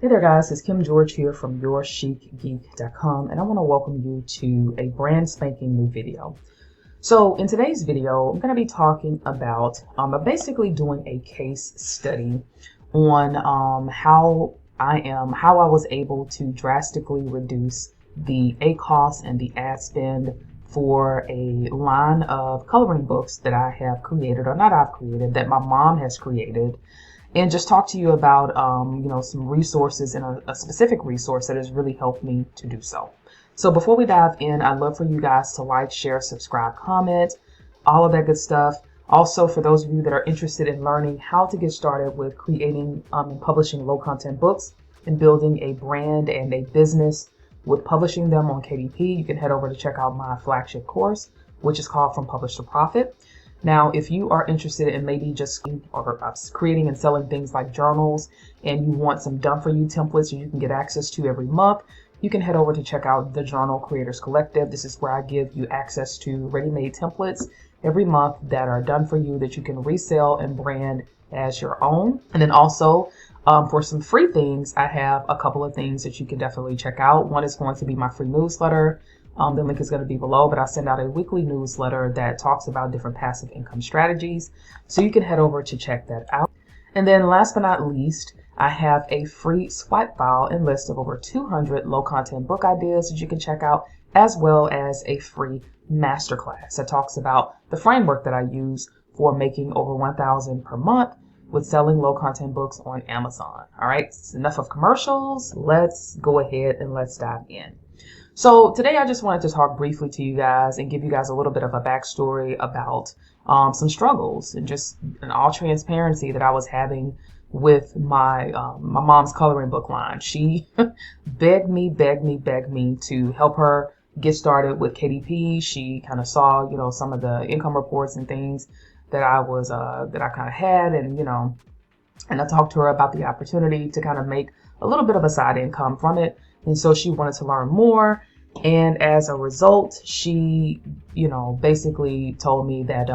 Hey there guys, it's Kim George here from YourChicGeek.com, and I want to welcome you to a brand spanking new video. So in today's video, I'm going to be talking about basically doing a case study on how I was able to drastically reduce the ACoS and the ad spend for a line of coloring books that I have created, or not I've created, that my mom has created. And just talk to you about, some resources and a specific resource that has really helped me to do so. So before we dive in, I'd love for you guys to like, share, subscribe, comment, all of that good stuff. Also, for those of you that are interested in learning how to get started with creating and publishing low content books and building a brand and a business with publishing them on KDP, you can head over to check out my flagship course, which is called From Publish to Profit. Now, if you are interested in maybe just creating and selling things like journals, and you want some done-for-you templates that you can get access to every month, you can head over to check out the Journal Creators Collective. This is where I give you access to ready-made templates every month that are done for you that you can resell and brand as your own. And then also, for some free things, I have a couple of things that you can definitely check out. One is going to be my free newsletter. The link is going to be below, but I send out a weekly newsletter that talks about different passive income strategies. So you can head over to check that out. And then last but not least, I have a free swipe file and list of over 200 low content book ideas that you can check out, as well as a free masterclass that talks about the framework that I use for making over $1,000 per month with selling low content books on Amazon. All right, it's enough of commercials. Let's go ahead and let's dive in. So today I just wanted to talk briefly to you guys and give you guys a little bit of a backstory about some struggles and just in all transparency that I was having with my mom's coloring book line. She begged me to help her get started with KDP. She kind of saw, some of the income reports and things that I kind of had, and I talked to her about the opportunity to kind of make a little bit of a side income from it. And so she wanted to learn more. And as a result, she, basically told me that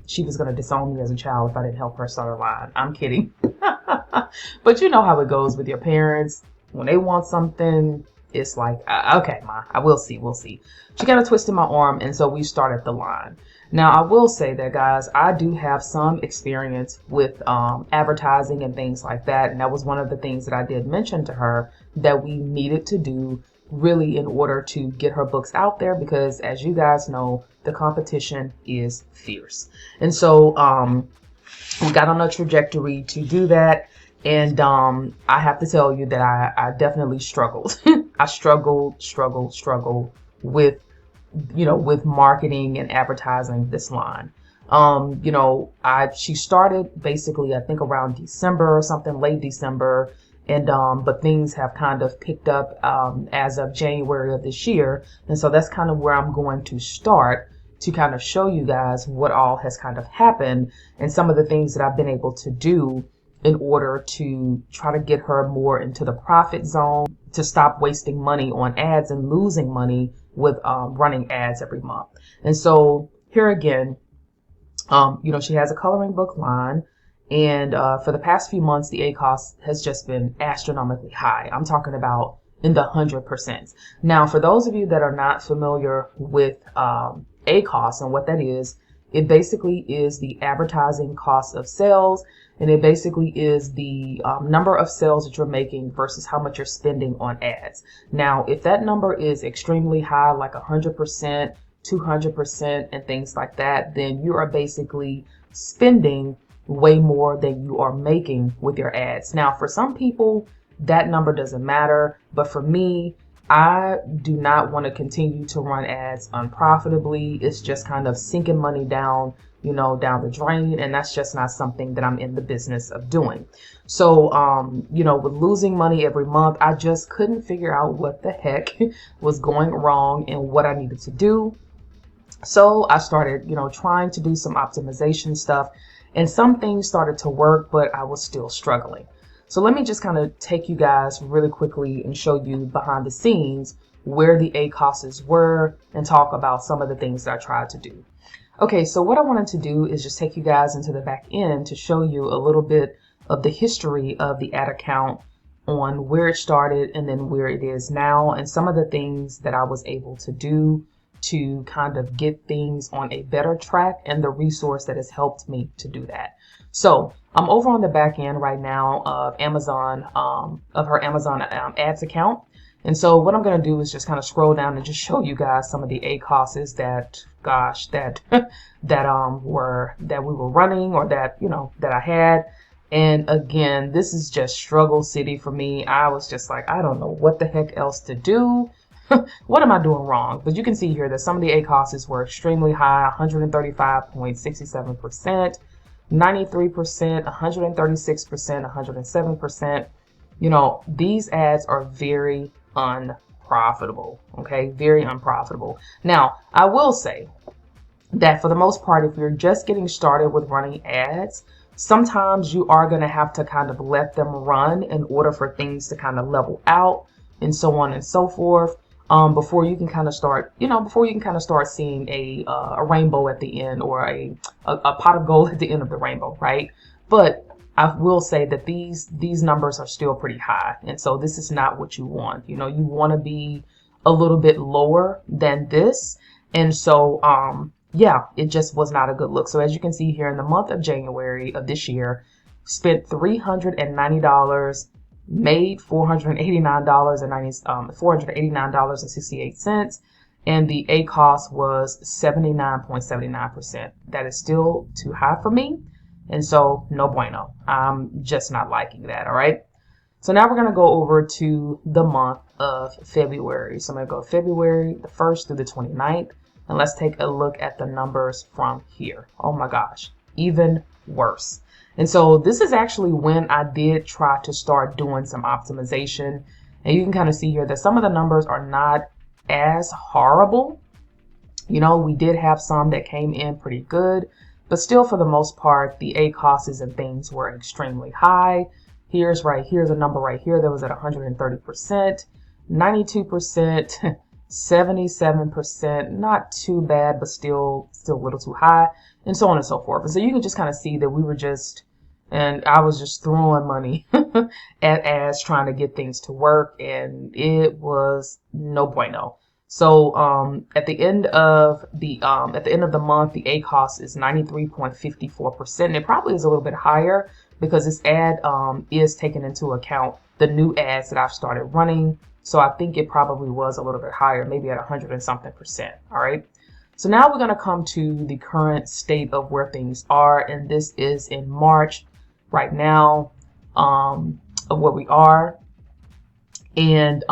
she was going to disown me as a child if I didn't help her start a line. I'm kidding. But you know how it goes with your parents. When they want something, it's like, okay, Ma, we'll see. She kind of twisted my arm, and so we started the line. Now, I will say that, guys, I do have some experience with advertising and things like that. And that was one of the things that I did mention to her that we needed to do really in order to get her books out there, because as you guys know, the competition is fierce. And so we got on a trajectory to do that. And I have to tell you that I definitely struggled. I struggled with with marketing and advertising this line. She started basically, I think around December or something, late December. And, but things have kind of picked up, as of January of this year. And so that's kind of where I'm going to start to kind of show you guys what all has kind of happened and some of the things that I've been able to do in order to try to get her more into the profit zone, to stop wasting money on ads and losing money with running ads every month. And so here again, she has a coloring book line, and for the past few months, the ACoS has just been astronomically high. I'm talking about in the 100%. Now, for those of you that are not familiar with ACoS and what that is, it basically is the advertising cost of sales, and it basically is the number of sales that you're making versus how much you're spending on ads. Now, if that number is extremely high, like 100%, 200%, and things like that, then you are basically spending way more than you are making with your ads. Now, for some people, that number doesn't matter, but for me, I do not want to continue to run ads unprofitably. It's just kind of sinking money down the drain, and that's just not something that I'm in the business of doing. So, with losing money every month, I just couldn't figure out what the heck was going wrong and what I needed to do. So I started, trying to do some optimization stuff, and some things started to work, but I was still struggling. So let me just kind of take you guys really quickly and show you behind the scenes where the ACoSs were and talk about some of the things that I tried to do. Okay, so what I wanted to do is just take you guys into the back end to show you a little bit of the history of the ad account on where it started and then where it is now, and some of the things that I was able to do to kind of get things on a better track, and the resource that has helped me to do that. So I'm over on the back end right now of Amazon, of her Amazon ads account. And so what I'm going to do is just kind of scroll down and just show you guys some of the ACOSs that, gosh, that that we were running, or that, you know, that I had. And again, this is just struggle city for me. I was just like, I don't know what the heck else to do. What am I doing wrong? But you can see here that some of the ACOSs were extremely high: 135.67%, 93%, 136%, 107%. You know, these ads are very unprofitable. Okay, very unprofitable. Now, I will say that for the most part, if you're just getting started with running ads, sometimes you are going to have to kind of let them run in order for things to kind of level out, and so on and so forth, before you can kind of start, seeing a rainbow at the end, or a pot of gold at the end of the rainbow, right? But I will say that these numbers are still pretty high, and so this is not what you want. You know, you want to be a little bit lower than this, and so yeah, it just was not a good look. So as you can see here, in the month of January of this year, spent $390, made $489.68, and the ACOS was 79.79%. That is still too high for me, and so no bueno. I'm just not liking that. All right. So now we're going to go over to the month of February. So I'm going to go February the 1st through the 29th, and let's take a look at the numbers from here. Oh my gosh, even worse. And so this is actually when I did try to start doing some optimization. And you can kind of see here that some of the numbers are not as horrible. You know, we did have some that came in pretty good, but still for the most part, the ACOSs and things were extremely high. Here's a number right here that was at 130%, 92%, 77%, not too bad, but still a little too high, and so on and so forth. And so you can just kind of see that we were just, and I was just throwing money at ads, trying to get things to work, and it was no bueno. So at the end of the month, the ACOS is 93.54%. It probably is a little bit higher because this ad is taking into account the new ads that I've started running. So I think it probably was a little bit higher, maybe at 100 and something percent. All right. So now we're going to come to the current state of where things are. And this is in March right now, of where we are. And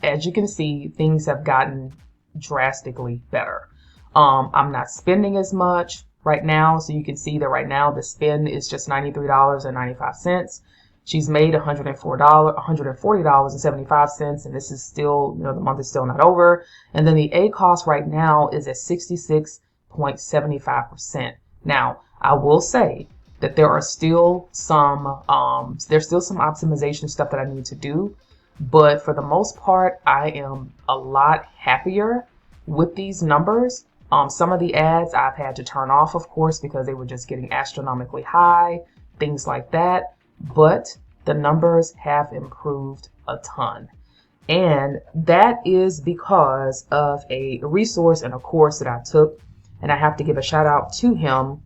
as you can see, things have gotten drastically better. I'm not spending as much right now. So you can see that right now the spend is just $93.95. She's made $140.75, and this is still, you know, the month is still not over. And then the ACOS right now is at 66.75%. Now, I will say that there are still some optimization stuff that I need to do, but for the most part, I am a lot happier with these numbers. Some of the ads I've had to turn off, of course, because they were just getting astronomically high, things like that. But the numbers have improved a ton. And that is because of a resource and a course that I took. And I have to give a shout out to him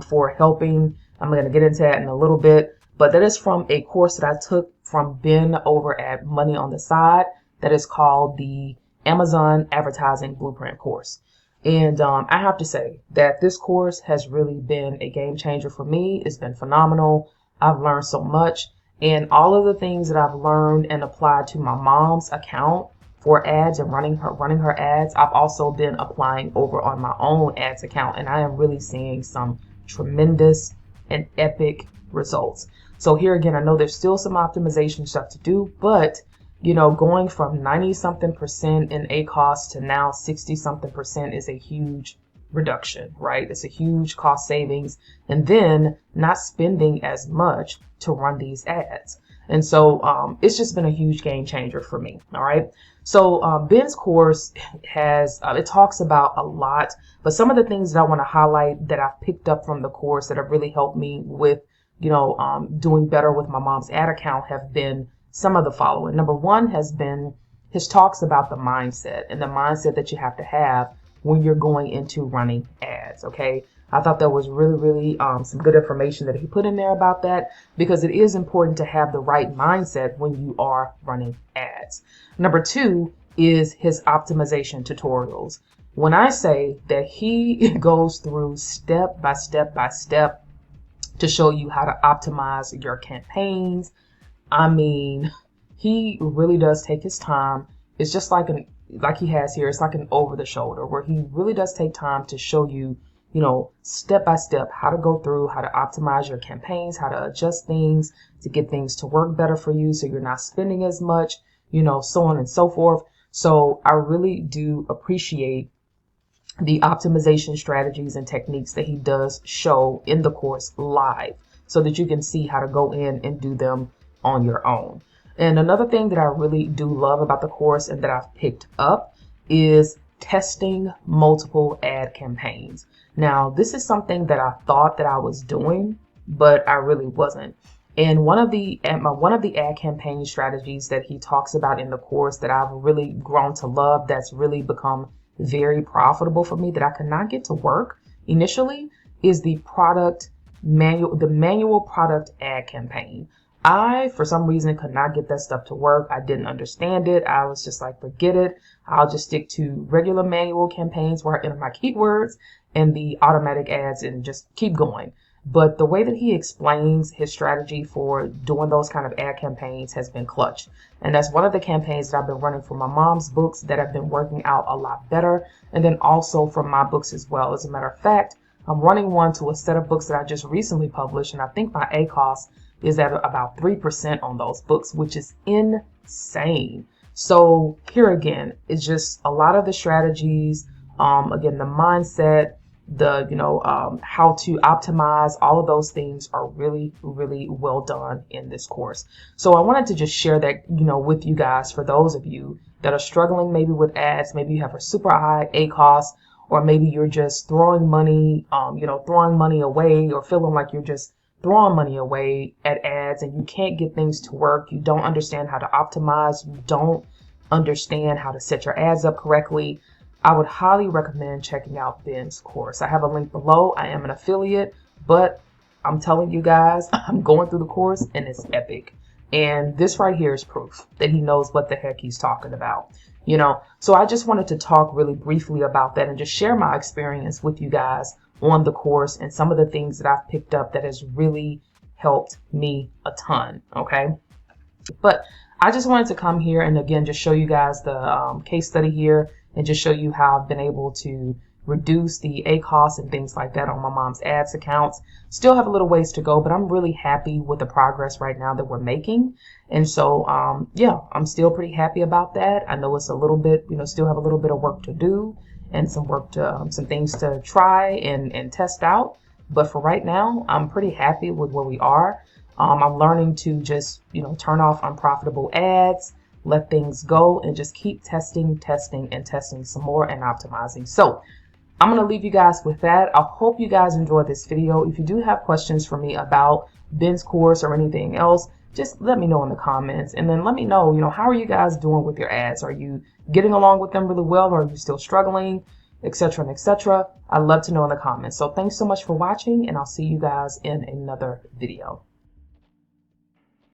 for helping. I'm going to get into that in a little bit. But that is from a course that I took from Ben over at Money on the Side. That is called the Amazon Advertising Blueprint course. And I have to say that this course has really been a game changer for me. It's been phenomenal. I've learned so much, and all of the things that I've learned and applied to my mom's account for ads and running her ads, I've also been applying over on my own ads account, and I am really seeing some tremendous and epic results. So here again, I know there's still some optimization stuff to do, but you know, going from 90-something% in ACOS to now 60-something% is a huge reduction, right? It's a huge cost savings, and then not spending as much to run these ads. And so it's just been a huge game changer for me. All right. So Ben's course has, it talks about a lot, but some of the things that I want to highlight that I've picked up from the course that have really helped me with doing better with my mom's ad account have been some of the following. Number one has been his talks about the mindset and the mindset that you have to have when you're going into running ads. Okay. I thought that was really, really some good information that he put in there about that, because it is important to have the right mindset when you are running ads. Number two is his optimization tutorials. When I say that he goes through step by step by step to show you how to optimize your campaigns, I mean, he really does take his time. It's just like he has here, it's like an over the shoulder where he really does take time to show you, step by step how to go through, how to optimize your campaigns, how to adjust things to get things to work better for you so you're not spending as much, so on and so forth. So I really do appreciate the optimization strategies and techniques that he does show in the course live so that you can see how to go in and do them on your own. And another thing that I really do love about the course and that I've picked up is testing multiple ad campaigns. Now, this is something that I thought that I was doing, but I really wasn't. And one of the ad campaign strategies that he talks about in the course that I've really grown to love, that's really become very profitable for me, that I could not get to work initially, is the manual product ad campaign. I, for some reason, could not get that stuff to work. I didn't understand it. I was just like, forget it. I'll just stick to regular manual campaigns where I enter my keywords and the automatic ads and just keep going. But the way that he explains his strategy for doing those kind of ad campaigns has been clutch. And that's one of the campaigns that I've been running for my mom's books that have been working out a lot better. And then also for my books as well. As a matter of fact, I'm running one to a set of books that I just recently published. And I think my ACoS is at about 3% on those books, which is insane. So here again, it's just a lot of the strategies, again, the mindset, the how to optimize, all of those things are really, really well done in this course. So I wanted to just share that with you guys, for those of you that are struggling maybe with ads. Maybe you have a super high ACoS, or maybe you're just throwing money away, or feeling like you're just throwing money away at ads and you can't get things to work. You don't understand how to optimize. You don't understand how to set your ads up correctly. I would highly recommend checking out Ben's course. I have a link below. I am an affiliate, but I'm telling you guys, I'm going through the course and it's epic. And this right here is proof that he knows what the heck he's talking about. So I just wanted to talk really briefly about that and just share my experience with you guys on the course and some of the things that I've picked up that has really helped me a ton. Okay. But I just wanted to come here and again, just show you guys the case study here and just show you how I've been able to reduce the ACoS and things like that on my mom's ads accounts. Still have a little ways to go, but I'm really happy with the progress right now that we're making. And so, yeah, I'm still pretty happy about that. I know it's a little bit, still have a little bit of work to do and some things to try and test out. But for right now, I'm pretty happy with where we are. I'm learning to just, turn off unprofitable ads, let things go, and just keep testing some more and optimizing. So I'm going to leave you guys with that. I hope you guys enjoyed this video. If you do have questions for me about Ben's course or anything else, just let me know in the comments, and then let me know, how are you guys doing with your ads? Are you getting along with them really well, or are you still struggling, etc. and etc. I'd love to know in the comments. So thanks so much for watching, and I'll see you guys in another video.